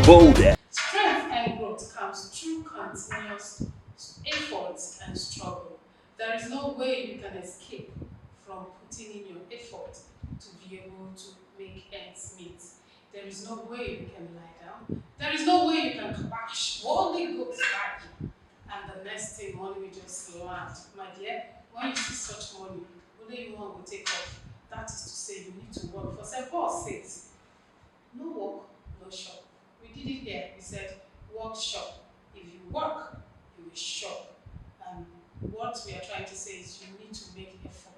boldest. Strength and growth comes through continuous effort and struggle. There is no way you can escape from putting in your effort to be able to make ends meet. There is no way you can lie down. There is no way you can crash. Only goes back. And the next thing, money will just land. My dear, when you see such money, only one will take off. That is to say, you need to work. For St. Paul says, no work, no shop. We did it here. We said, work, shop. If you work, you will shop. And what we are trying to say is you need to make effort.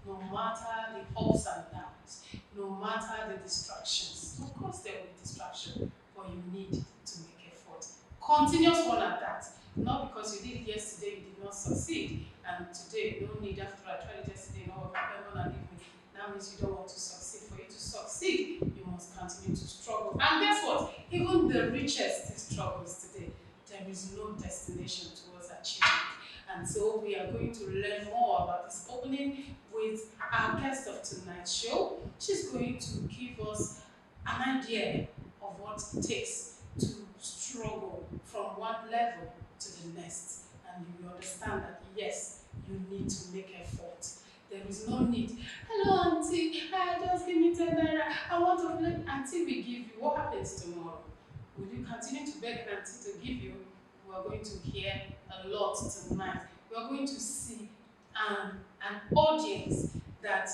No matter the ups and downs, no matter the distractions. Of course, there will be distraction, but you need to make effort. Continuous one at that. Not because you did it yesterday, you did not succeed. And today, no need after I tried it yesterday, no work happened and leave me. That means you don't want to succeed. For you to succeed, you must continue to struggle. And guess what? Even the richest struggles today, there is no destination towards achievement. And so we are going to learn more about this opening with our guest of tonight's show. She's going to give us an idea of what it takes to struggle from one level to the next. And you will understand that yes, you need to make effort. There is no need. Hello, auntie. Just give me 10 naira. I want to play. Auntie will give you. What happens tomorrow? Will you continue to beg auntie to give you? We are going to hear a lot tonight. We are going to see an audience that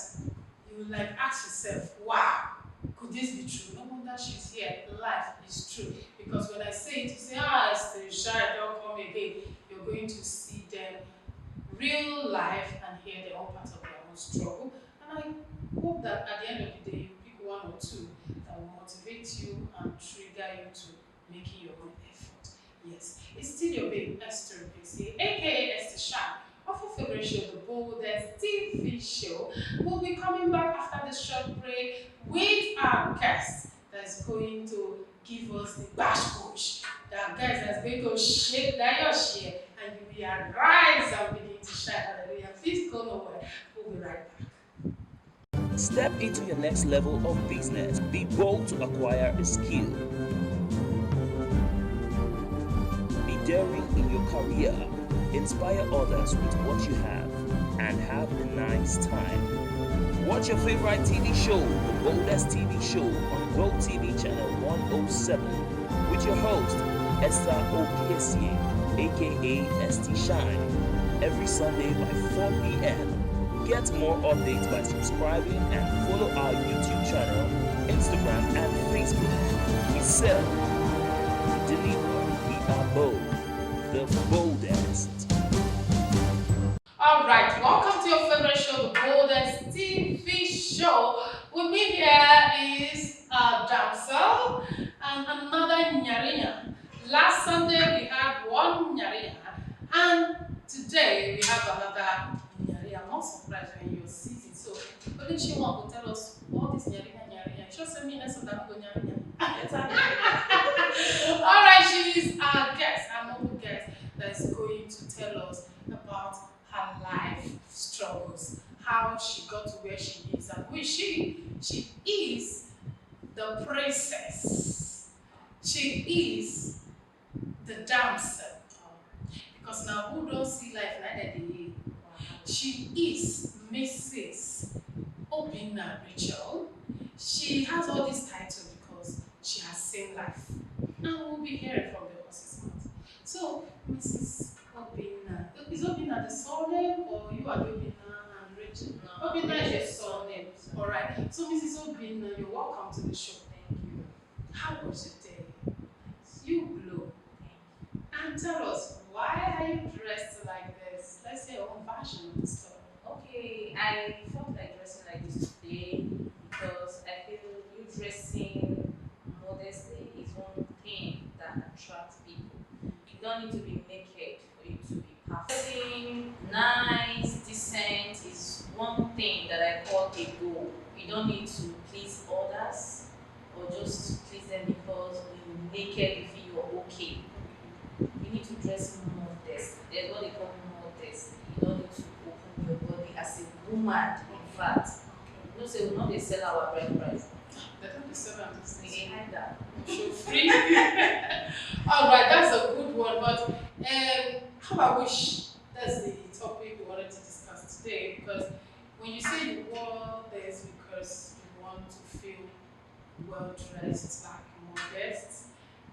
you like ask yourself, wow, could this be true? No wonder she's here. Life is true. Because when I say it, you say, it's shy, don't come again. You're going to see them real life and hear their own part of their own struggle. And I hope that at the end of the day, you pick one or two that will motivate you and trigger you to making your own effort. Yes, it's still your baby, Esther Bixie, aka Esther Shine, of your favorite show, The Boldest TV Show. We'll be coming back after the short break with our guest that's going to give us the bash push. That guest that's going to shake that your share and you will arise and begin to shine. Hallelujah. Please go nowhere. We'll be right back. Step into your next level of business. Be bold to acquire a skill. Be daring in your career. Inspire others with what you have and have a nice time. Watch your favorite TV show, The Boldest TV Show, on GoTV channel 107 with your host, Esther Okiesie, aka ST Shine, every Sunday by 4 p.m. Get more updates by subscribing and follow our YouTube channel, Instagram, and Facebook. We sell, we deliver, we are bold, the boldest. All right, welcome to your favorite show, The Boldest TV Show. With me here is Damsel and another Nyarinya. Last Sunday we had one Nyarinya, and today we have another Nyarinya. I'm not surprised when you see it. So, only she want to tell us all this Nyarinya. She just me next time go Nyarinya. All right, she is our guest, our noble guest that is going to tell us about her life struggles, how she got to where she is, and who is she? She is the princess. She is the damsel. Because now who don't see life like that? She is Mrs. Obinna Rachel. She has all these titles because she has seen life. And we'll be hearing from the horse's mouth. So, Mrs. Obinna. Is Obinna the surname or you are the Obinna and Rachel? No, Obinna is your surname. Alright. So, Mrs. Obinna, you're welcome to the show. Thank you. How was your day? You glow. And tell us, why are you dressed like this? Let's say your own version of the story. Okay, I felt like dressing like this today because I feel you dressing modestly is one thing that attracts people. You don't need to be naked for you to be perfect. Dressing nice, decent is one thing that I call a goal. You don't need to please others or just please them because you're naked, you feel you're okay. You need to dress modest. There's what they call modest. You don't need to open your body as a woman, in fact. No, say we not they sell our brand price. They don't be 7 We ain't hide that. show free. All right, that's a good one. But how I wish that's the topic we wanted to discuss today. Because when you say you wore this because you want to feel well dressed, like modest,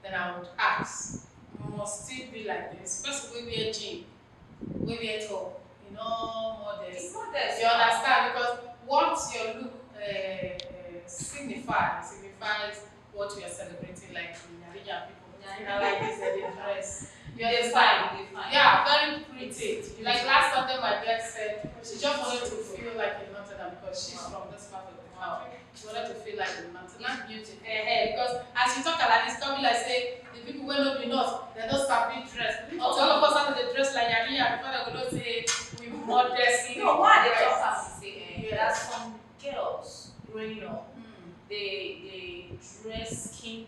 then I would ask, must it be like this? First, we wear jean, we wear top, modest. It's not that You understand? Because what your look signifies what we are celebrating, like in Nigerian people. Like this, they dress. You They understand? fine, they fine. Yeah, very pretty. Like last Sunday, my dad said she just wanted to feel like a Nottingham because she's from this part of the country. She wanted to feel like a Nottingham. It's beautiful. Because as you talk about this, come like say the people will not be not, they're not sabi dress. Until all of us have to dress like Yariya before they go not say we modest. Why they talk as you say, Yeah. there are some girls growing up, Mm. they dress skimpy.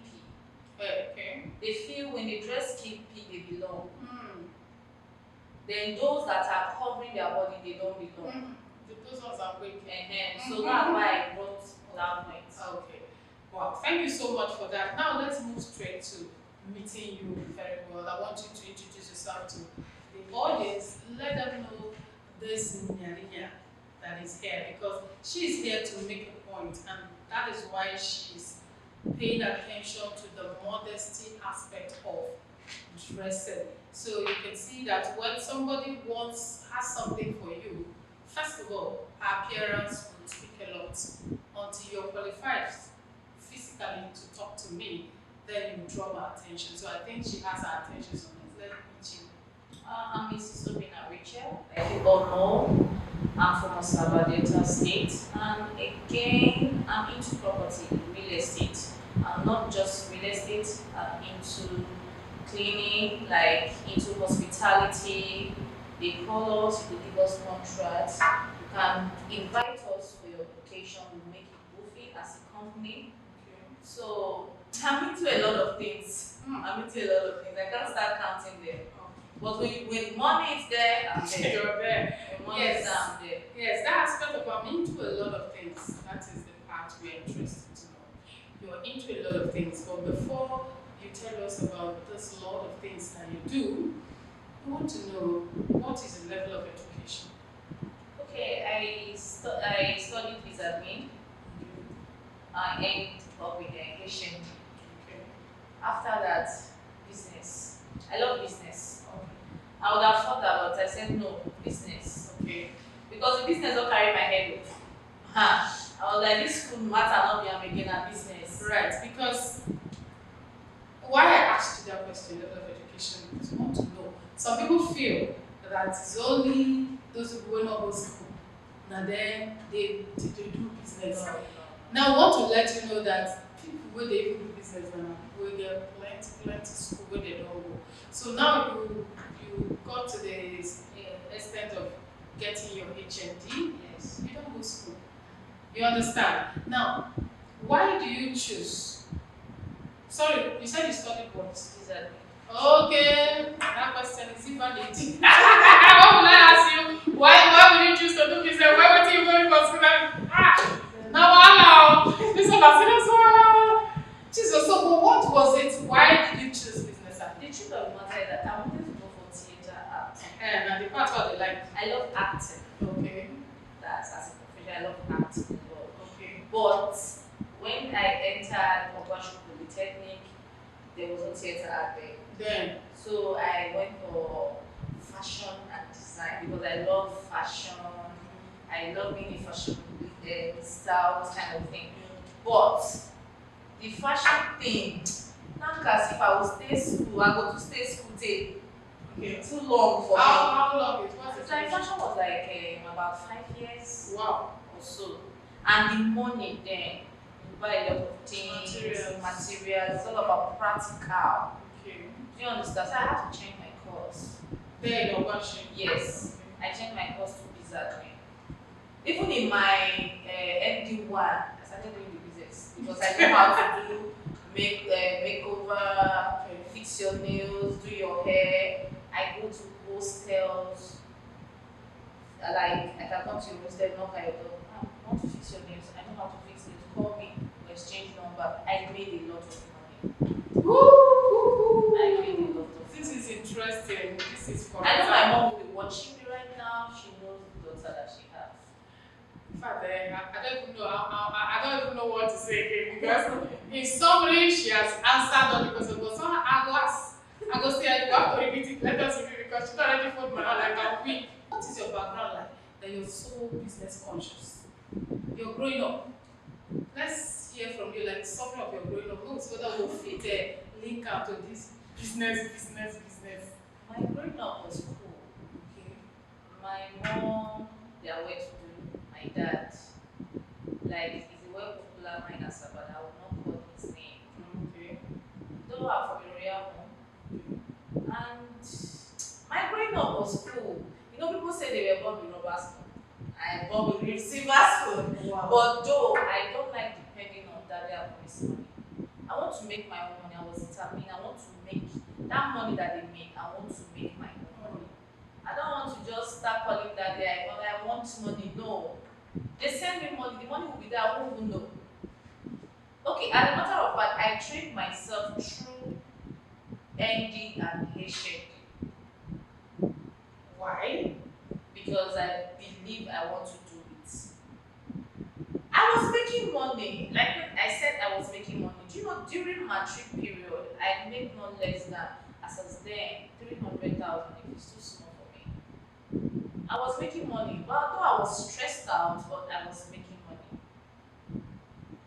Okay. They feel when they dress skimpy, they belong. Mm. Then those that are covering their body, they don't belong. Mm. Those ones are weak. So that's why I brought that point. Okay. Wow. Thank you so much for that. Now let's move straight to meeting you very well. I want you to introduce yourself to the audience. Let them know this Nyarinya that is here because she's here to make a point, and that is why she's paying attention to the modesty aspect of dressing. So you can see that when somebody has something for you, first of all, appearance will speak a lot. Until you're qualified physically to talk to me, then you draw my attention. So I think she has her attention on it. Let me meet you. I'm Mrs. Obina Rachel. Like you all know, I'm from Asaba Delta State, and again, I'm into property, real estate. I'm not just real estate, I'm into cleaning, like into hospitality. They call us, they give us contracts. You can invite us for your occasion, we'll make it buffet as a company. So I'm into a lot of things. I'm into a lot of things. I can't start counting them. But when money is there, I'm there. You're there. When money is there, I'm there. Yes, that aspect of I'm into a lot of things. That is the part we're interested to know. You're into a lot of things, but before you tell us about this lot of things that you do, we want to know what is the level of education. Okay, I studied with admin. I ended up with education. Okay. After that, business. I love business. Okay. I would have thought that, but I said no, business. Okay. Because the business don't carry my head up. I was like, this school matter not be I'm again a business. Right, because why I asked you that question, level of education, because we want to know. Some people feel that it's only those who go not go school. Now then they do business. Now I want to let you know that people where they even do business now, where they are plenty school where they don't go. So now you got to the extent of getting your HND. Yes. You don't go school. You understand? Now, why do you choose? Sorry, you said you studied what? Exactly. Okay, that question is even valid. What will I ask you? Why would you choose to do business? Why would you go for school? Now, this one is serious one. Jesus, so but what was it? Why did you choose business? The truth of the matter is that I wanted to go for theater art. And the part what they like. I love acting. Okay. That's as a profession, I love acting as well. Okay. But when I entered Obashu Polytechnic, there was no theater art there. Then. So I went for fashion and design because I love fashion. I love being in fashion styles kind of thing. But the fashion thing, now because if I will stay school, I go to stay school day. Okay. Too long for me. How long it was? So my fashion was like about 5 years Wow. or so. And the money then, you buy a lot of things, materials, it's all about practical. Okay. Do you understand? So I had to change my course. Then you're watching. Yes, I changed my course to business admin. Even in my MD1, I started doing the business because I know how to do makeover, fix your nails, do your hair. I go to hostels. Like I can come to your hostel, knock at your door. I want to fix your nails. I know how to fix it. Call me, we exchange number. I made a lot of money. I made a lot of This is money. interesting. This is for I know my mom will be watching me right now. She knows the daughter that she has. In fact, I don't even know. I don't even know what to say again because in summary, she has answered all the questions. But somehow I go ask. I go say, you have to repeat it. Let us repeat it because she already put my hand like I'm weak. What is your background like that you're so business conscious? You're growing up. Let's hear from you, like summary of your growing up. Notes whether we'll fit link out to this business. My growing up was cool. Okay. My mom, they are well to do. My dad, like, is a well popular miner, but I will not call his name. Okay. Though I'm from a royal home. And my growing up was cool. You know, people say they were born with rubber spoon. I born with silver spoon. Wow. But though I don't like depending on daddy and mommy's money. I want to make my own money. I was determined. I want to make that money that they make. I want to make my own money. I don't want to just start calling daddy. I want money. No. They send me money. The money will be there. I won't even know. Okay, as a matter of fact, I trained myself through ND and HND Why? because I believe I want to do it. I was making money. Like I said, I was making money. Do you know, during matric period, I made no less than, as I was there, 300,000. It was too small for me. I was making money, but although I was stressed out, but I was making money.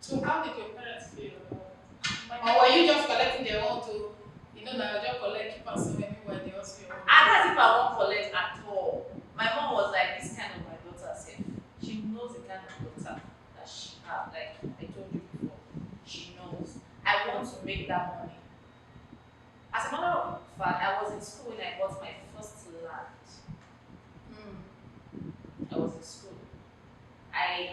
So how did your parents feel about it? My Or were you just collecting their own to, you know, now just collect, keep us anywhere they also your own? And as if I won't collect at all. My mom was like, this kind of my daughter self. She knows the kind of daughter that she have. Like I told you before, she knows. I want to make that money. As a matter of fact, I was in school when I got my first land. I was in school. I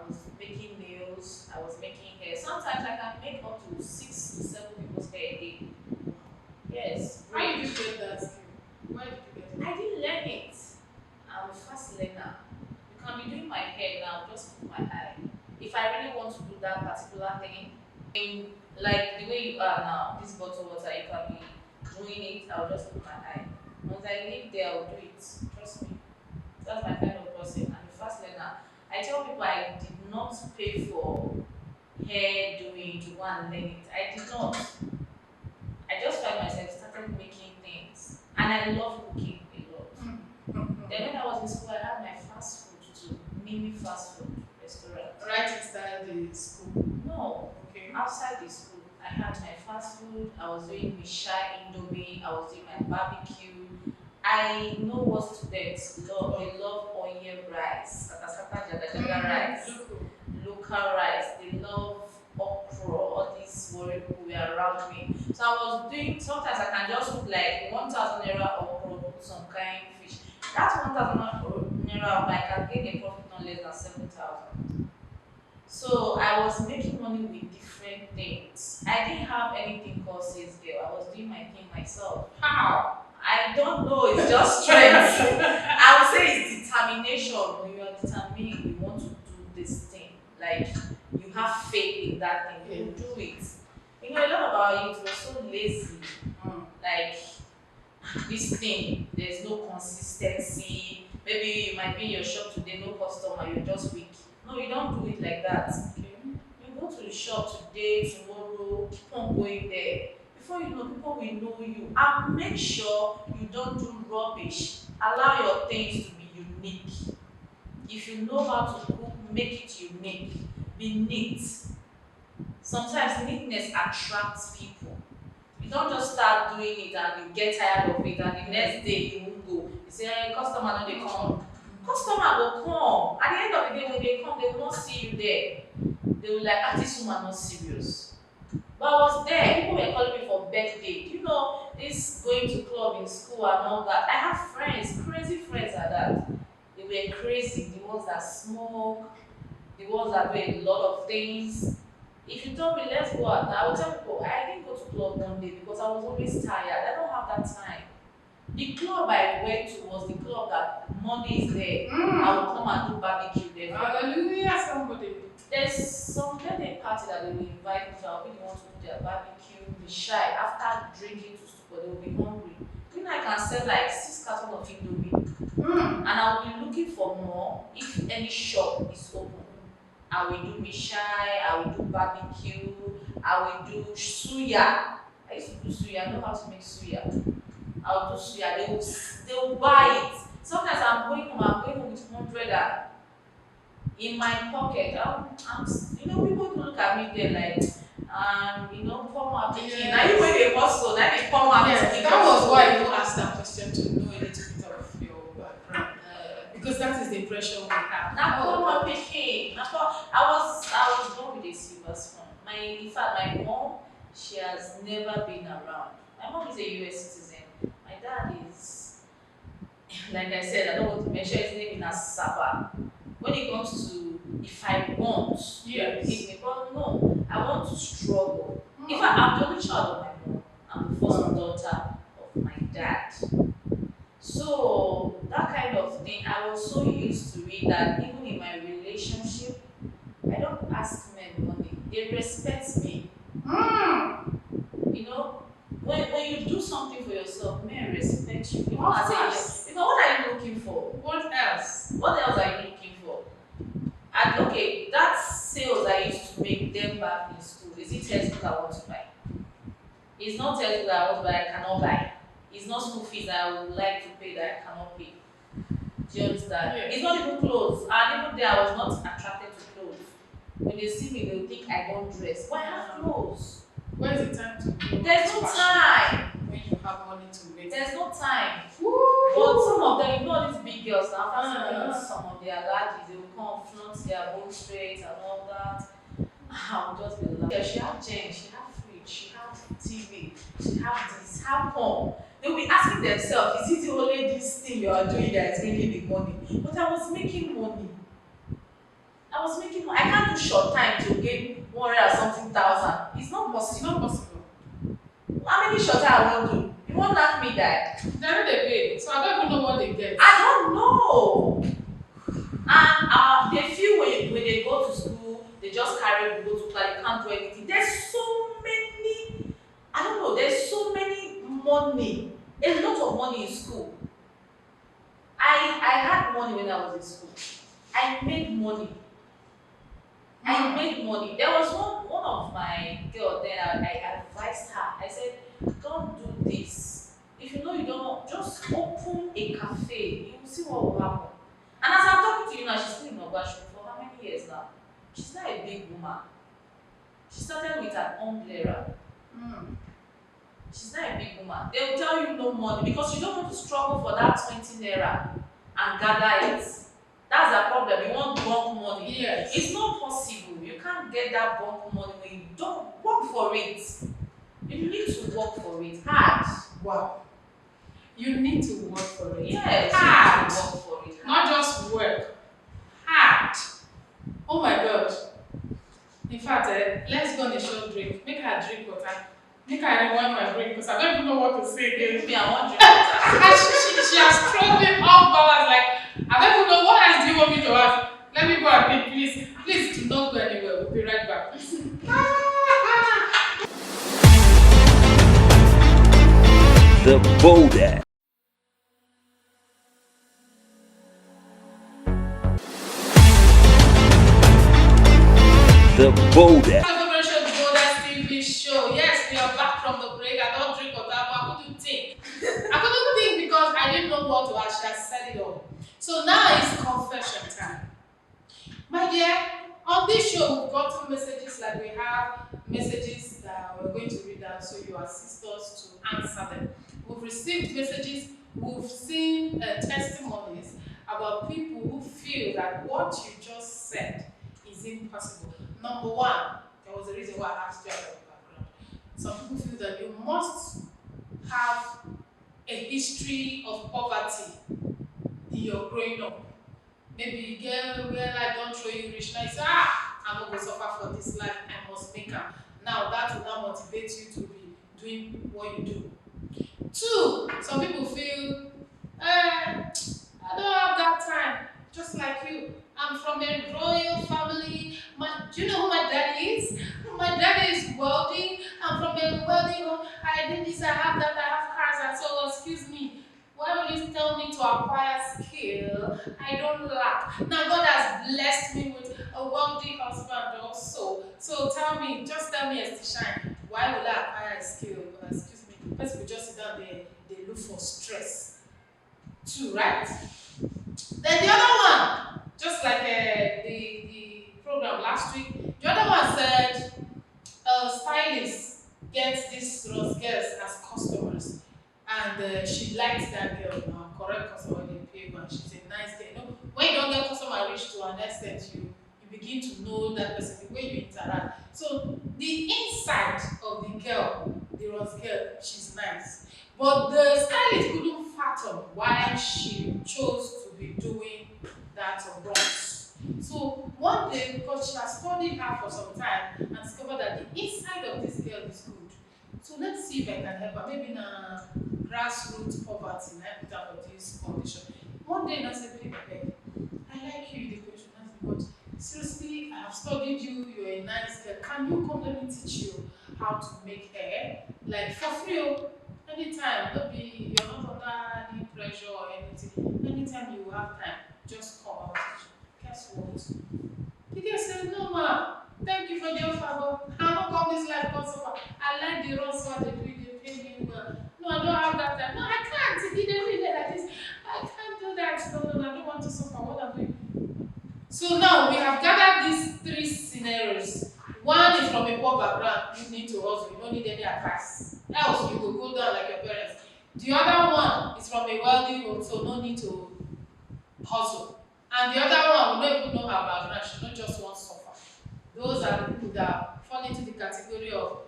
was making nails, I was making hair. Sometimes I can make up to 6 to 7 people's hair a day. Yes. How did you get that skill? Where did you get it? I didn't learn it. I'm a fast learner. You can be doing my hair now, just put my eye. If I really want to do that particular thing, like the way you are now, this bottle water, you can be doing it, I'll just put my eye. Once I leave there, I'll do it. Trust me. That's my kind of person. I'm a fast learner. I tell people I did not pay for hair doing to go and learn it. I did not. I just find myself started making things. And I love cooking a lot. Then when I was in school, I had my fast food too. Mimi fast food restaurant. Right inside the school. No, Okay. outside the school, I had my fast food. I was doing Misha Indomie. I was doing my barbecue. I know what students love. They love onion rice, katasata jaga rice, local rice. They love okra. All these warrior people were around me. So I was doing. Sometimes I can just put like 1,000 naira okra, put some kind of fish. That 1,000 naira, I can gain a profit no less than 7,000. So I was making money with different things. I didn't have anything called sales girl. I was doing my thing myself. How? I don't know, it's just strength. I would say it's determination. When you are determined, you want to do this thing. Like you have faith in that thing, you do it. You know, a lot about it, we're so lazy. Like this thing, there's no consistency. Maybe you might be in your shop today, no customer, you're just weak. No, you don't do it like that. Okay. You go to the shop today, tomorrow, keep on going there. Before you know, people will know you. And make sure you don't do rubbish. Allow your things to be unique. If you know how to cook, make it unique. Be neat. Sometimes neatness attracts people. You don't just start doing it and you get tired of it and the next day you won't go. You say, hey, customer, no, they come. Customer will come. At the end of the day, when they come, they will not see you there. They will like, ah, this woman not serious. But I was there. People were calling me for birthday. You know, this going to club in school and all that. I have friends, crazy friends like that. They were crazy. The ones that smoke, the ones that do a lot of things. If you tell me let's go out, I will tell people I didn't go to club one day because I was always tired. I don't have that time. The club I went to was the club that Monday is there. I will come and do barbecue there. Hallelujah, somebody. There's some birthday party that they will invite me to. I'll be the one to do their barbecue, be shy. After drinking to stupor, they will be hungry. You know, I can sell like 6 cartons of Indomie, and I'll be looking for more if any shop is open. I will do mishai, I will do barbecue, I will do suya. I used to do suya, I know how to make suya. I'll do suya, they will buy it. Sometimes I'm going home with 100 in my pocket. People look at me, they're like, poor my picking. Now you when they hustle, now they poor my Yes, picking. that was why you asked that question to know a little bit of your background. Because that is the impression we have. Now poor my picking. I was born with a silver spoon. In fact, my mom, she has never been around. My mom is a US citizen. My dad is, like I said, I don't want to mention his name in Asaba. When it comes to if I want, Yes. give me, but no, I want to struggle. In fact, I'm the only child of my mom. I'm the first daughter of my dad. So that kind of thing, I was so used to it that even in my relationship, I don't ask men money. They respect me. You know, when you do something for yourself, men respect you. You know, Of as course. what are you looking for? What else? What else are you looking for? And okay, that sales I used to make them back in school, is it textbook I want to buy? It's not textbook I want to buy, I cannot buy. It's not school fees that I would like to pay that I cannot pay. Do you understand? Yeah. It's not even clothes. And even there I was not attracted to clothes. When they see me, they'll think I don't dress. But I have clothes. Where's the time to do There's no fashion time. when you have money to wait? There's no time. Woo! But some of them, you know, these big girls now, after Uh-huh. some of their ladies, they will come flaunt their bone straight and all that. I'll just be like, yeah, she have Jen, she have fridge, she have TV, she have this, how come? They'll be asking themselves, is it only this thing you are doing that is making the money? But I was making money. I can't do short time to gain 100 or something thousand. It's not It's possible. not possible. How many short time I won't do? You won't knock me die. They're not they pay, so I don't even know what they get. I don't know. And they feel when they go to school, they just carry go to class, you can't do anything. There's so many, I don't know, there's so many money, a lot of money in school. I had money when I was in school. I made money. There was one of my girl then I advised her. I said, don't do this. If you know you don't, just open a cafe. You will see what will happen. And as I'm talking to you now, she's still in Ogbashu for how many years now? She's not a big woman. She started with an umbrella. She's not a big woman. They will tell you no money because you don't want to struggle for that 20 naira and gather it. That's the problem. You want bulk money. Yes. It's not possible. You can't get that bulk money when you don't work for it. You need to work for it hard. Wow. You need to work for it. Yes, Hard. you need to work for it. Not just work. Hard. Oh my God. In fact, let's go on a short break. Make her drink water. Make her rewind my brain because I don't even know what to say again. Me, I want drink water. she has thrown me off balance. Like, I don't even know what else do you want me to ask. Let me go and pick, please. Please do not go anywhere. We'll be right back. The Boulder. The Boulder. Celebration Bonus TV show. Yes, we are back from the break. I don't drink water, but I couldn't think. I couldn't think because I didn't know what to ask. She has said it all. So now it's confession time. My dear, on this show, we've gotten messages like we have messages that we're going to read out so you assist us to answer them. We've received messages, we've seen testimonies about people who feel that what you just said is impossible. Number one, there was a reason why I asked you about the background. Some people feel that you must have a history of poverty in your growing up. Maybe you get where life don't throw you rich. Now you say, I'm not going to suffer for this life, I must make it. Now that will now motivate you to be doing what you do. Two, some people feel, I don't have that time, just like you. I'm from a royal family. Do you know who my daddy is? My daddy is wealthy. I'm from a wealthy home. I did this, I have that, I have cars, and so excuse me. Why will you tell me to acquire skill? I don't lack. Now God has blessed me with a wealthy husband also. So just tell me, Esther Shine, why will I acquire a skill? Excuse me. First people just sit down there, they look for stress too, right? Then the other one, just like the program last week, the other one said stylist gets these Ross girls as customers, and she likes that girl now, correct customer they pay one. She's a nice girl. You know, when you don't get customer reach to an extent, you begin to know that person the way you interact. So the inside of the girl, the Ross girl, she's nice. But the stylist couldn't fathom why she chose to be doing that Ross. So one day, because she has studied her for some time and discovered that the inside of this girl is good. So let's see if I can help her. Maybe in a grassroots poverty, I put her for this condition. One day, I said, baby, I like you, the question, but seriously, I have studied you, you're a nice girl. Can you come let me teach you how to make hair? Like for free, anytime. Don't be, you're not under any pressure or anything. Anytime you have time, just come out. Guess what? The girl said, no ma, thank you for the offer, but I don't come this life because of I like the roles what they do, they pay me well. No, I don't have that time. No, I can't. He didn't read it like this. I can't do that. No, I don't want to suffer. What I'm doing. So now we have gathered these three scenarios. One is from a poor background, you need to hustle, you don't need any advice. Else you will go down like your parents. The other one is from a wealthy home, so no need to hustle. And the other one, we don't even know her background, she don't just want to suffer. Those are the people that fall into the category of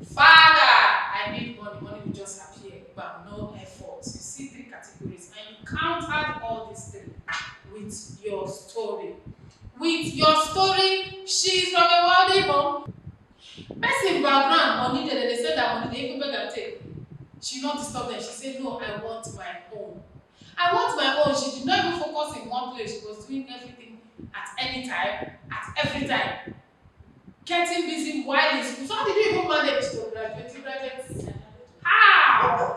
Father, I need money, money will just appear, but no effort. You see three categories, and you countered all these three with your story. With your story, she's from a wealthy home. Person background, money, they said that money, they even better take. She not disturb them. She said, no, I want my own. I want my own. She did not even focus in one place. She was doing everything at any time, at every time. Getting busy while in school. So how did you even manage to graduate? You graduate? How?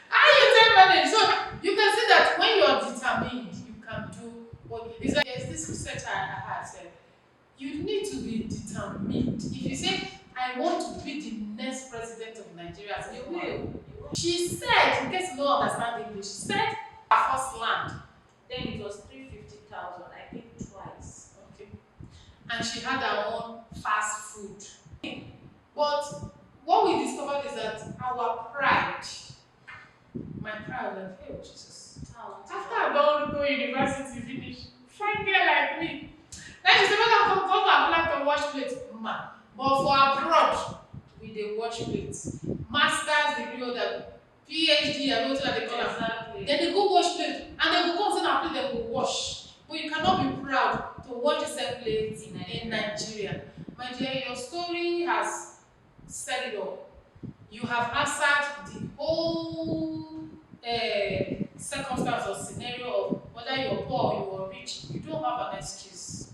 How you take manage? So you can see that when you are determined, you can do what is like. There's this research I had said, you need to be determined. If you say, I want to be the next president of Nigeria, so you will. She said, in case you don't understand English, she said her first land. Then it was 350,000, I think twice. Okay. And she had her own fast food. But what we discovered is that our pride, my pride, like, hey, Jesus. After I don't go university finish, fine girl like me. Then she said, when I come and apply to wash plates, man. But for abroad, we dey wash plates. Master's degree or the PhD, I don't know what they call it. Then they go wash plates, and they go come send a plate, they go wash. But you cannot be proud to wash yourself plates in Nigeria. My dear, your story has said it all. You have answered the whole circumstance or scenario of whether you're poor or you are rich. You don't have an excuse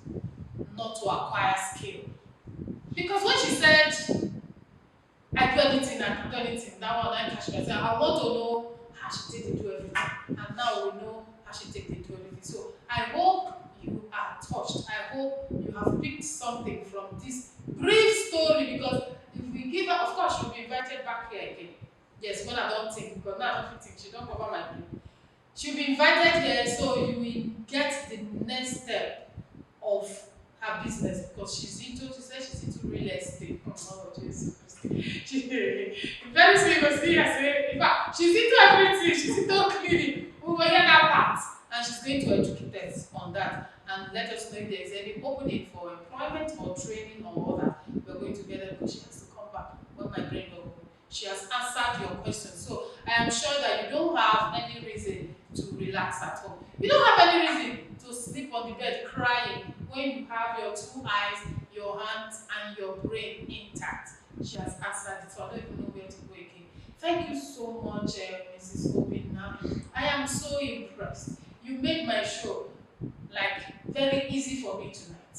not to acquire skill. Because when she said, I do anything, I do anything, that one I catch me. I want to know how she take to do everything. And now we know how she take to do everything. So I hope you are touched. I hope you have picked something from this brief story, because if we give her, of course, she'll be invited back here again. Yes, when I don't think, because now I don't think she don't cover my brain. She'll be invited here, so you will get the next step of her business, because she said she's into real estate. Oh, Jesus. Very soon you will see her say, in fact, she's into everything, she's into cleaning. We will hear that part, and she's going to educate us on that and let us know if there is any opening for employment or training or other. We're going to get her, because she has to come back when my brain will open. She has answered your question. So I am sure that you don't have any reason to relax at home. You don't have any reason to sleep on the bed crying when you have your two eyes, your hands, and your brain intact. She has answered it, so I don't even know where to go again. Thank you so much, Mrs. Obinna. I am so impressed. You made my show like very easy for me tonight.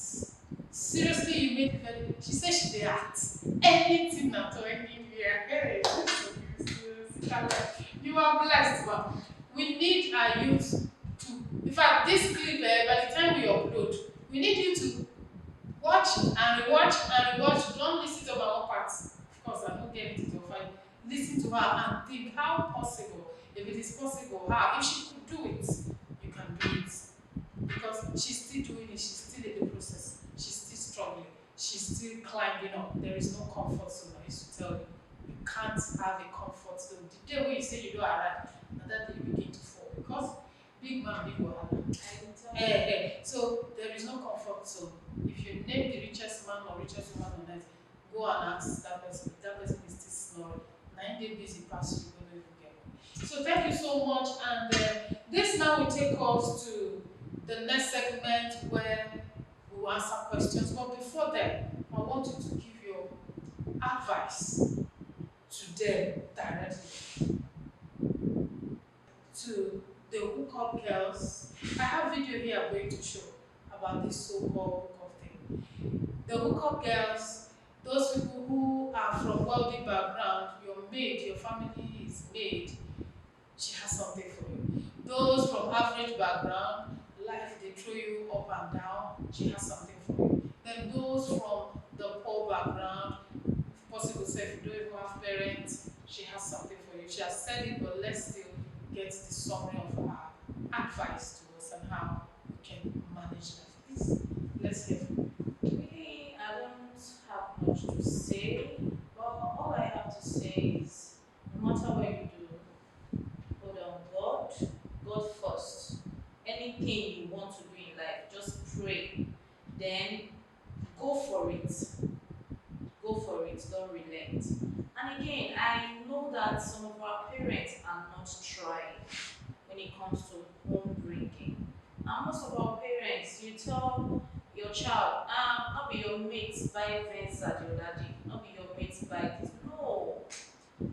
Seriously, you make very. She said she dey act anything at all, anywhere. Hey, you are blessed, but we need our youth to. In fact, this clip, by the time we upload, we need you to watch and rewatch and rewatch. Don't listen to our own parts. Of course, I'm not getting to find. Listen to her and think how possible. If it is possible, how if she could do it, you can do it. Because she's still doing it, she's still in the process, she's still struggling, she's still climbing up. There is no comfort zone. I used to tell you, you can't have a comfort zone. The day when you say you don't arrive, and that day you begin to fall. Because big man, big wahala. So there is no comfort zone. If you name the richest man or richest woman on earth, go and ask that person. That person is still snoring. 9 days busy pass, you don't even get one. So thank you so much. And this now will take us to the next segment where we will answer questions. But before then, I want you to give your advice to them directly. To the hookup girls. I have video here I'm going to show about this so-called hookup thing. The hookup girls, those people who are from wealthy background, your maid, your family is maid, she has something for you. Those from average background, life they throw you up and down, she has something for you. Then those from the poor background, if possible, say if you don't even have parents, she has something for you. She has said it, but let's still get the summary of her advice to us and how we can manage that. Please, let's hear from you. Really, I don't have much to say, but all I have to say is no matter what you do, hold on God first. Anything you want to do in life, just pray. Then go for it. Go for it, don't relent. And again, I know that some of our parents are not trying when it comes to home bringing. And most of our parents, you tell your child, not be your mates buy Venza the other day, not be your mates buy this. No.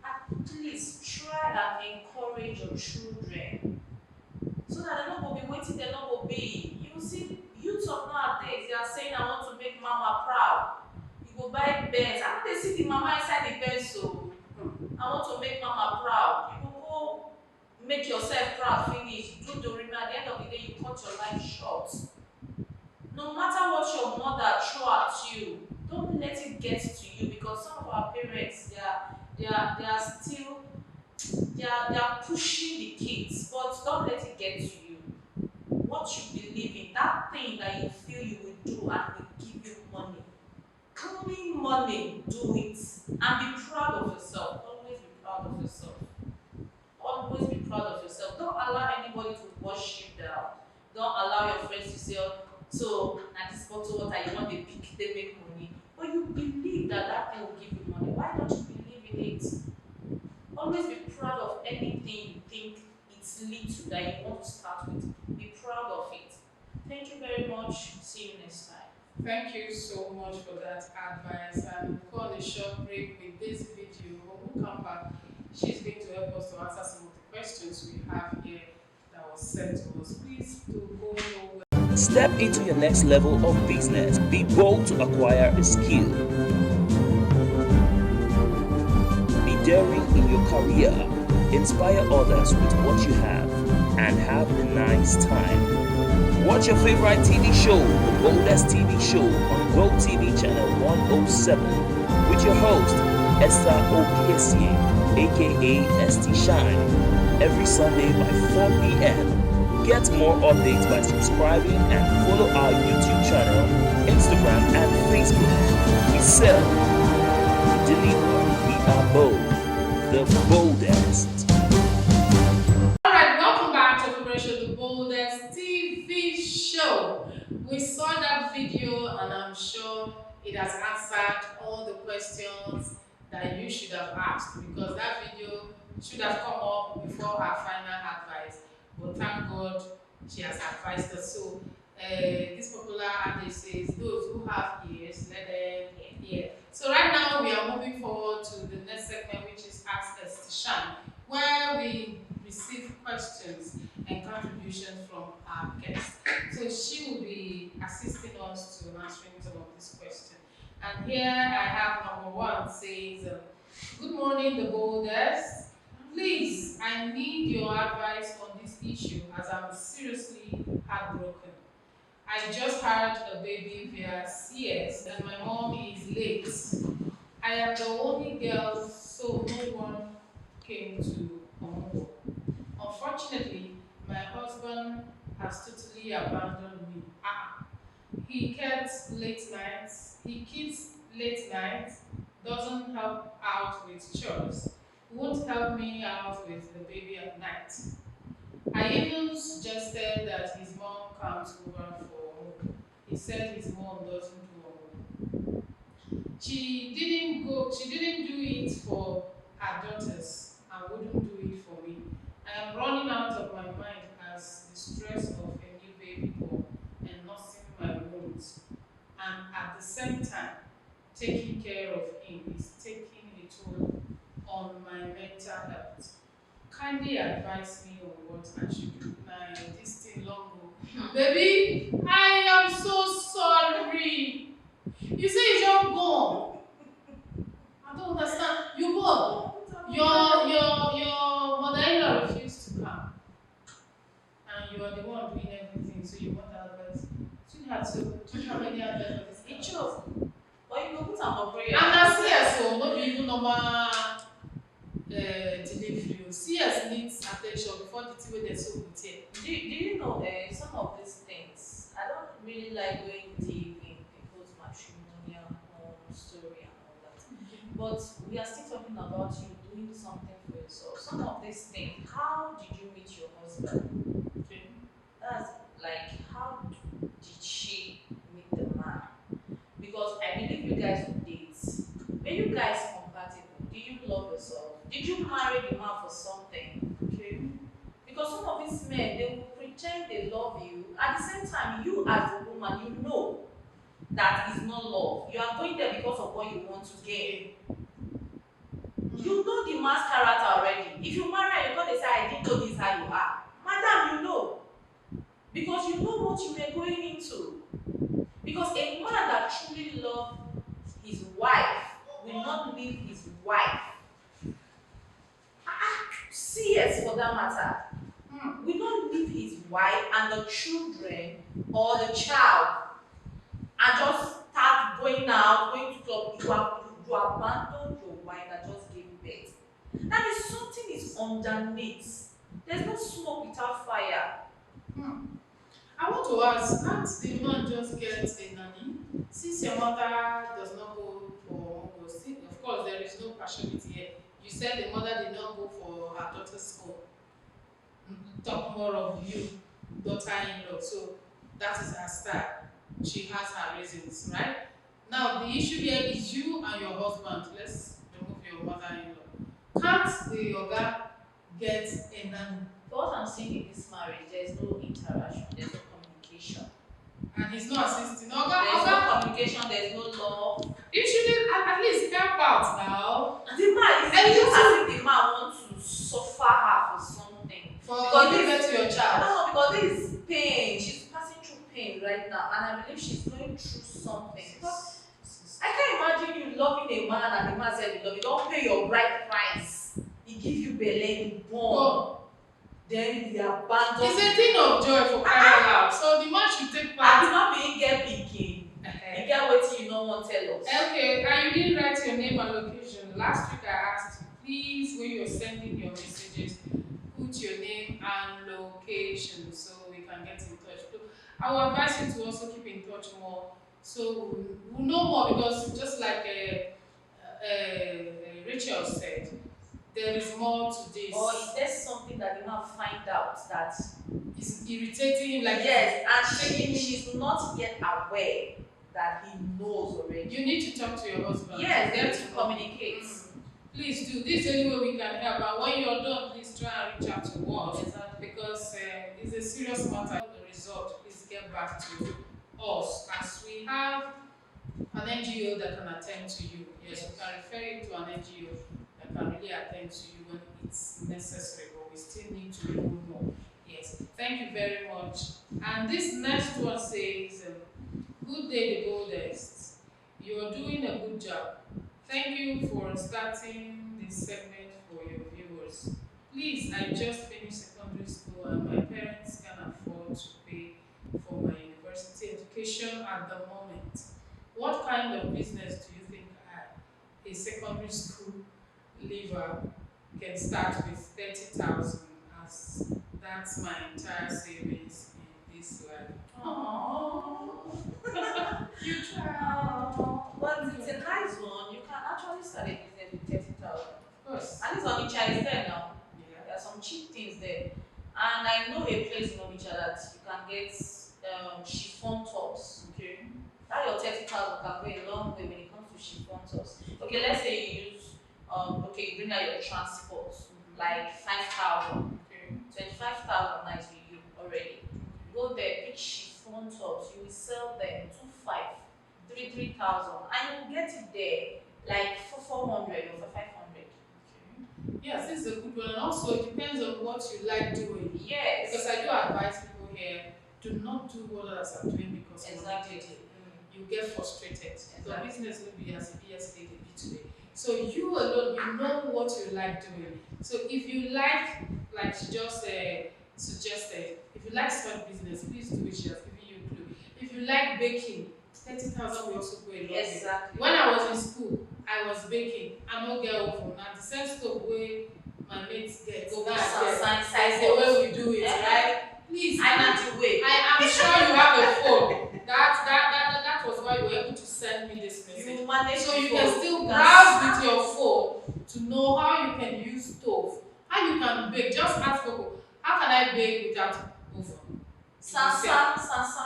At least try and encourage your children so that they're not going to be waiting, they're not going to be. You see, youth of nowadays, they are saying, I want to make mama proud. You go buy Benz. I know they see the mama inside the Benz, so I want to make mama proud. You go go make yourself proud, finish, do the remainder. At the end of the day, you cut your life short. No matter what your mother throw at you, don't let it get to you, because some of our parents, they are still they are pushing the kids, but don't let it get to you. What you believe in, that thing that you feel you will do and will give you money, only money, do it and be proud of yourself. Always be proud of yourself. Always be proud of yourself. Don't allow anybody to wash you down. Don't allow your friends to say, so now this bottle water you want to pick, they make money. But you believe that that thing will give you money. Why don't you believe in it? Always be proud of anything you think it's little that you want to start with. Be proud of it. Thank you very much. See you next time. Thank you so much for that advice. And we'll go on a short break with this video. When we come back, she's going to help us to answer some of the questions we have here that was sent to us. Please do go nowhere. Step into your next level of business. Be bold to acquire a skill. Be daring in your career. Inspire others with what you have and have a nice time. Watch your favorite TV show, The Boldest TV Show, on GoTV channel 107 with your host, Esther Okiesie, aka ST Shine, every Sunday by 4 p.m. Get more updates by subscribing and follow our YouTube channel, Instagram, and Facebook. We sell, we deliver, we are bold, the boldest. Alright, welcome back to Operation The Boldest TV Show. We saw that video and I'm sure it has answered all the questions that you should have asked, because that video should have come up before our final advice. But thank God she has advised us. So this popular adage says, those who have ears, let them hear. So right now we are moving forward to the next segment, which is Ask Esther Shine, where we receive questions and contributions from our guests. So she will be assisting us to answering some of these And here I have number one says, good morning, the boldest. Please, I need your advice on this issue as I'm seriously heartbroken. I just had a baby via CS and my mom is late. I am the only girl, so no one came to Omugo. Unfortunately, my husband has totally abandoned me. He keeps late nights. He keeps late nights. Doesn't help out with chores. Won't help me out with the baby at night. I even suggested that his mom comes over for home. He said his mom doesn't do home. She didn't do it for her daughters and wouldn't do it for me. I am running out of my mind as the stress of a new baby born and nursing my wounds. And at the same time, taking care of him is taking a toll on my mental health. Kindly advise me on what I should do. Nah, this thing long go. Baby, I am so sorry. You say it's your born. I don't understand. You born. Your mother-in-law refused to come, and you are the one doing everything. So you want advice. Sweetheart, so do you have any advice for this? It chose. But you go put am for prayer. And na CS o, no be even normal delivery o. CS needs attention before the thing wey dem sew go tear. Do you know some of these things? I don't really like going deep in people's matrimonial home story and all that. But we are still talking about you doing something for yourself. Some of these things, how did you meet your husband? Okay. That's like, how did she meet the man? Because I believe you guys would date. Were you guys compatible? Do you love yourself? Did you marry the man for something? Okay. Because some of these men, they will pretend they love you. At the same time, you as a woman, you know that is not love. You are going there because of what you want to gain. You know the man's character already. If you marry and you're going to say, I didn't know this how you are. Madam, you know. Because you know what you were going into. Because a man that truly loves his wife will not leave his wife. CS for that matter. Will not leave his wife and the children or the child and just start going out, going to club. You abandon your wife that just gave birth. That is something is underneath. There's no smoke without fire. I want to ask, can't the man just get a nanny? Since your mother does not go for Mongo, of course there is no partiality here. You said the mother did not go for her daughter's school. Talk more of you, daughter-in-law. So that is her style. She has her reasons, right? Now the issue here is you and your husband. Let's remove your mother-in-law. Can't the yoga get a nanny? What I'm seeing in this marriage, there's no interaction, there's no communication. And he's not assisting. There's no communication, there's no love. You should at least help out now. The man is just as if the man wants to suffer her for something. For giving birth to your child. No, because this is pain. She's passing through pain right now, and I believe she's going through something. Because I can't imagine you loving a man and the man said you love you. Don't pay your bride price. He give you belly, you born. Then he abandon. It's a thing of joy for crying out. So the man should take part. And the man being get pikin. You get what you don't want to tell us. Okay, and you didn't write your name and location. Last week I asked you, please, when you're sending your messages, put your name and location so we can get in touch. So I will advise you to also keep in touch more so we'll know more, because just like Rachel said, there is more to this. Or is there something that you have find out that is irritating him? Like, yes, and she's not yet aware that he knows already. You need to talk to your husband. Yes, they have to communicate. Please do. This is the only way we can help. And when you're done, please try and reach out to us. Exactly. Because it's a serious matter. The result, please get back to us, as we have an NGO that can attend to you. Yes, we can refer you to an NGO that can really attend to you when it's necessary, but we still need to know more. Yes, thank you very much. And this next one says, good day, the boldest. You're doing a good job. Thank you for starting this segment for your viewers. Please, I just finished secondary school and my parents can afford to pay for my university education at the moment. What kind of business do you think a secondary school leaver can start with 30,000 as that's my entire savings in this life? Oh. You try. But it's a nice one. You can actually start a business with 30,000. Of course. At least Onitsha is there now. Yeah. There are some cheap things there. And I know a place in Onitsha that you can get chiffon tops. Okay. That your 30,000 can go a long way when it comes to chiffon tops. Okay, let's say you use you bring out your transport, like 5,000. Okay. 25,000 nice with you already. Go there, pick chiffon tops, you will sell them 2,500, 3,000, and you will get it there like for 400 or for 500. Okay. Yes, this is a good one. And also, it depends on what you like doing. Yes. Because I do advise people here, do not do what others are doing because Exactly. you get frustrated. The Exactly. business will be as it be yesterday, they be today. So you alone, you know what you like doing. So if you like she just suggested, if you like small business, please do it. She has given you a clue. If you like baking, 30,000 will also go a long way. Exactly. When I was in school, I was baking. I'm not get over now. The same stuff way my mates get. Go now with that's size the way we do it, Yeah. right? Please. I know the way. I am sure you have a phone. That was why you were able to send me this message. You manage So you the can phone. still You browse with your phone to know how you can use stove, how you can bake. Just ask Google, how can I bake without oven? Sansa.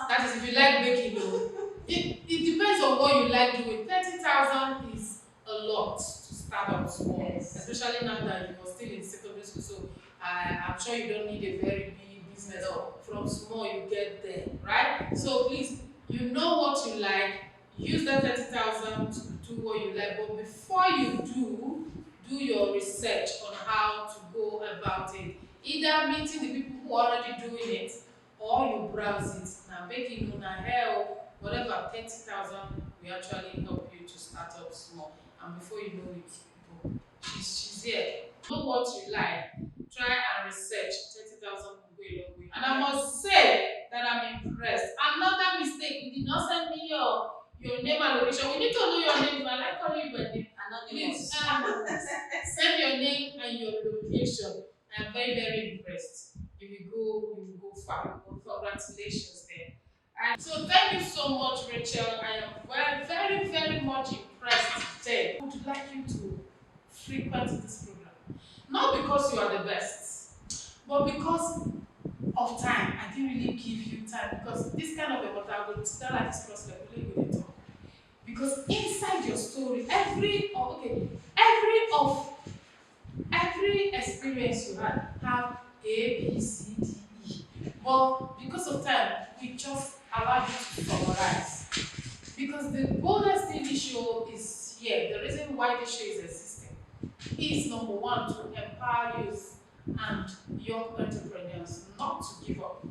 That is if you like baking. Though. It depends on what you like doing. 30,000 is a lot to start out small, Yes. especially now that you are still in secondary school. So I'm sure you don't need a very big business. From small you get there, right? So please, you know what you like. Use that 30,000 to do what you like. But before you do your research on how to go about it. Either meeting the people who are already doing it, or you browse it. Now baking, now help, whatever 30,000 will actually help you to start up small. And before you know it, people, she's here. Know what you like. Try and research. 30,000 will go a long way. And I must say that I'm impressed. Another mistake, you did not send me your name and location. We need to know your name. I like calling you by name. Please send your name and your location. I'm very, very impressed. You will go far. Congratulations there. And so thank you so much, Rachel. I am very, very, very much impressed today. I would like you to frequent this program. Not because you are the best, but because of time. I didn't really give you time because this kind of a what I would tell like this cross level with it. Because inside your story, every experience you had have A, B, C, D, E. But because of time, we just allow you to summarize. Because the Boldest TV show is here. The reason why the show is existing is number one, to empower youth and young entrepreneurs not to give up,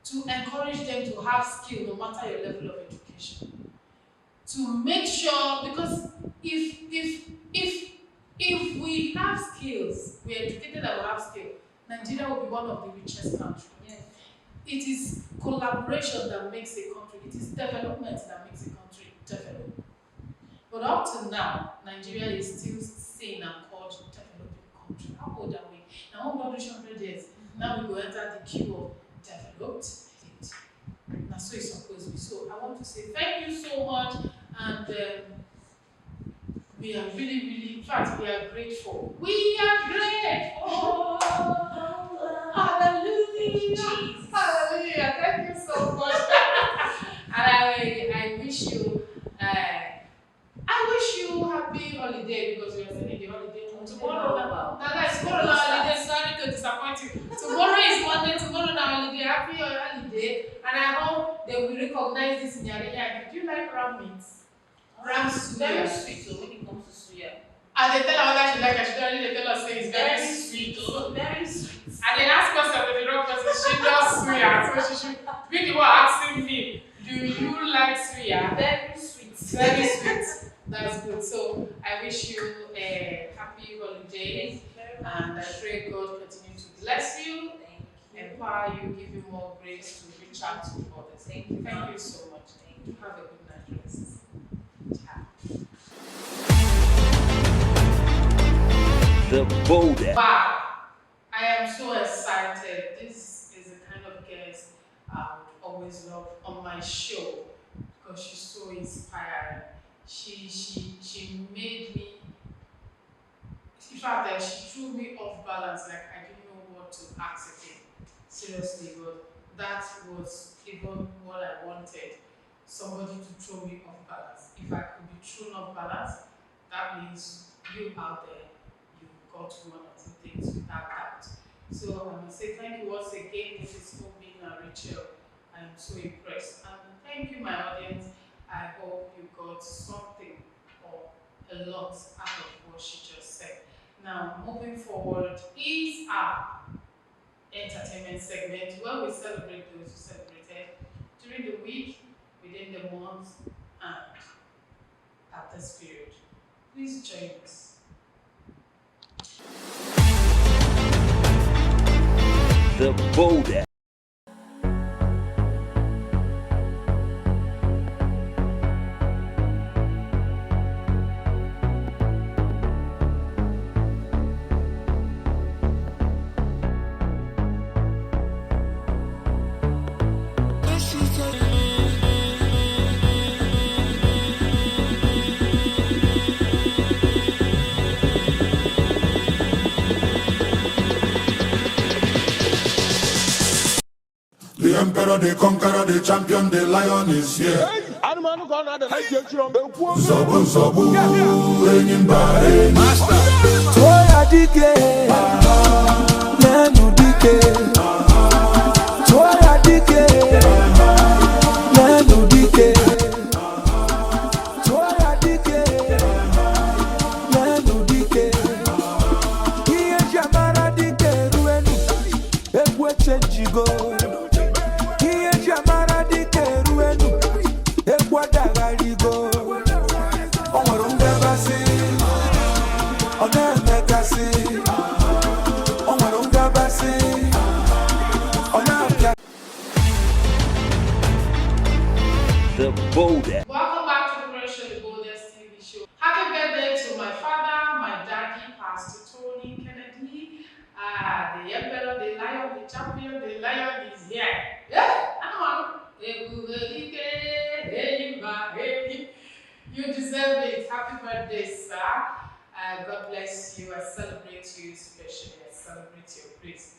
to encourage them to have skill no matter your level of education, to make sure, because if we have skills, we are educated and we have skill, Nigeria will be one of the richest countries. Yes. It is collaboration that makes a country, it is development that makes a country develop. But up to now, Nigeria is still seen and called developing country. How old are we? Now we've reached 100 years. Now we go enter the queue of developed state. Now so it's supposed to be. So I want to say thank you so much, and we are really, really, in fact, we are grateful. We are grateful. Hallelujah. Hallelujah. Thank you so much. And I wish you happy holiday because we are still in the holiday. Tomorrow, tomorrow holiday. Sorry to disappoint you. Tomorrow is Monday. Tomorrow na holiday. Happy holiday. And I hope they will recognize this in your area. Do you like ram meat? Ram suya. Very sweet. So when it comes to suya. And they tell her whether she like it. She don't really tell us say it's very sweet. Very sweet. And they ask us if the wrong person. She does suya. So she should be the one asking me, do you like suya? Very sweet. Very sweet. That's good. So I wish you a happy holidays, and I pray God continue to bless you, empower you, give you more grace to reach out to others. Thank you so much. Thank you. Have a good night rest. The boldest. Wow, I am so excited. This is the kind of guest I would always love on my show because she's so inspiring. She made me, in fact, she threw me off balance, like I didn't know what to ask again. Seriously, but that was even what I wanted. Somebody to throw me off balance. If I could be thrown off balance, that means you out there, you got one or two things without doubt. So I must say thank you once again, Mrs. Obi and Rachel. I am so impressed. And thank you, my audience. I hope you got something or a lot out of what she just said. Now, moving forward is our entertainment segment where we celebrate those who celebrated during the week, within the month, and at this period. Please join us. The boldest. The emperor, the conqueror, the champion, the lion is here. Zobu, zobu, enyimba, master. Toya dike, nenu dike. Toya dike, nenu dike. Toya dike, nenu dike. Iye jamara dike ruenu, ekwe chenjigo. Iye jamara dike ruenu, ekwe dagarigo. Onwarunga basi. The boldest. Welcome back to the Pressure, the Boldest TV show. Happy birthday to my father, my daddy, Pastor Tony Kennedy. The emperor, the lion, the champion, the lion is here. Yeah, come on. You deserve it. Happy birthday, sir. God bless you. I celebrate you especially. I celebrate your grace.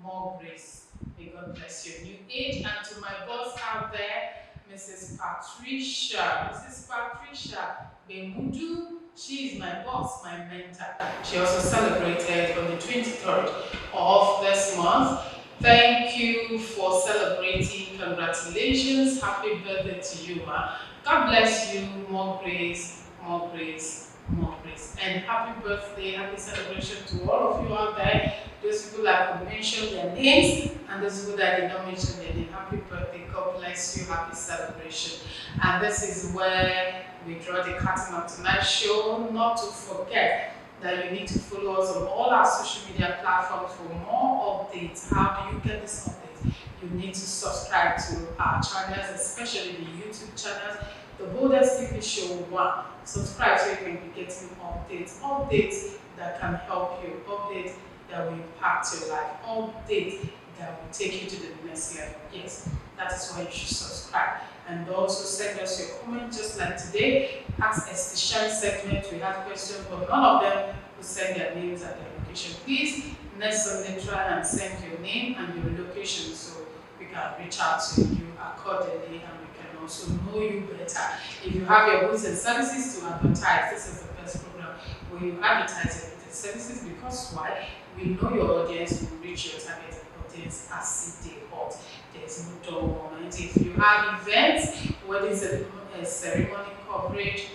More grace. May God bless your new age. And to my boss out there, Mrs. Patricia. Mrs. Patricia Bemudu. She is my boss, my mentor. She also celebrated on the 23rd of this month. Thank you for celebrating. Congratulations. Happy birthday to you, ma. God bless you. More grace, more grace, more grace. And happy birthday, happy celebration to all of you out there. Those people that could mention their names and those people that did not mention their name. Happy birthday, God bless you, happy celebration. And this is where we draw the curtain of tonight's show. Not to forget that you need to follow us on all our social media platforms for more updates. How do you get this update? You need to subscribe to our channels, especially the YouTube channels. The Boldest TV Show 1. Subscribe so you can be getting updates that can help you, updates that will impact your life, updates that will take you to the next level. Yes, that is why you should subscribe. And also send us your comment, just like today. Ask us to share segment. We have questions, but none of them will send their names and their location. Please, next Sunday, try and send your name and your location so we can reach out to you accordingly and we can also know you better. If you have your goods and services to advertise, this is the best program where you advertise your goods and services, because why? We know your audience will reach your target audience as they hot. There's no dull moment. If you have events, whether it's a ceremony coverage,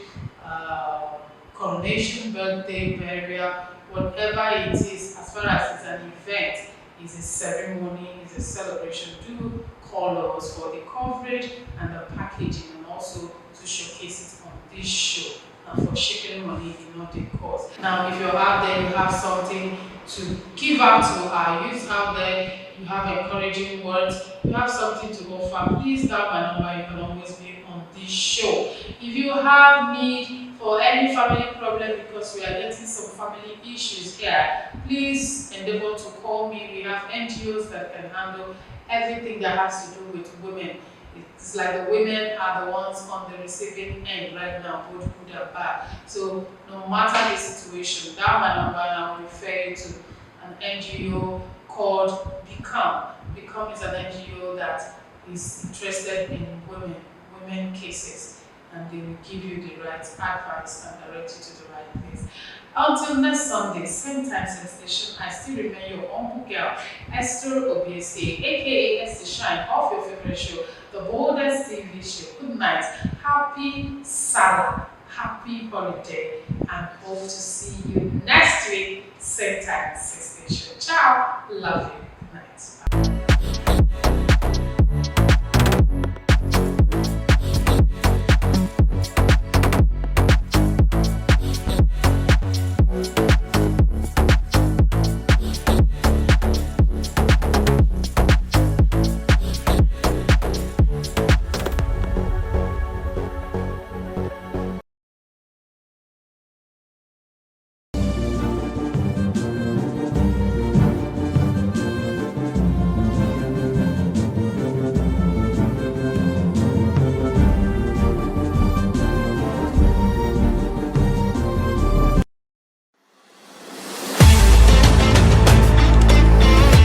coronation, birthday, burial, whatever it is, as far as it's an event, it's a ceremony, it's a celebration, do call us for the coverage and the packaging and also to showcase it on and for shipping money in not the cost. Now, if you're out there, you have something to give out to our youth out there, you have encouraging words, you have something to offer, please dial my number. You can always be on this show. If you have need for any family problem, because we are getting some family issues here, please endeavor to call me. We have NGOs that can handle everything that has to do with women. It's like the women are the ones on the receiving end right now, both good and bad. So no matter the situation, dial my number and I'll refer you to an NGO called Become. Become is an NGO that is interested in women cases, and they will give you the right advice and direct you to the right place. Until next Sunday, same time, same station, I still remain your humble girl, Esther Obiese, aka Esther Shine, of your favorite show, the Boldest TV show. Good night, happy Sabbath, happy holiday, and hope to see you next week, same time, same station. Ciao, love you.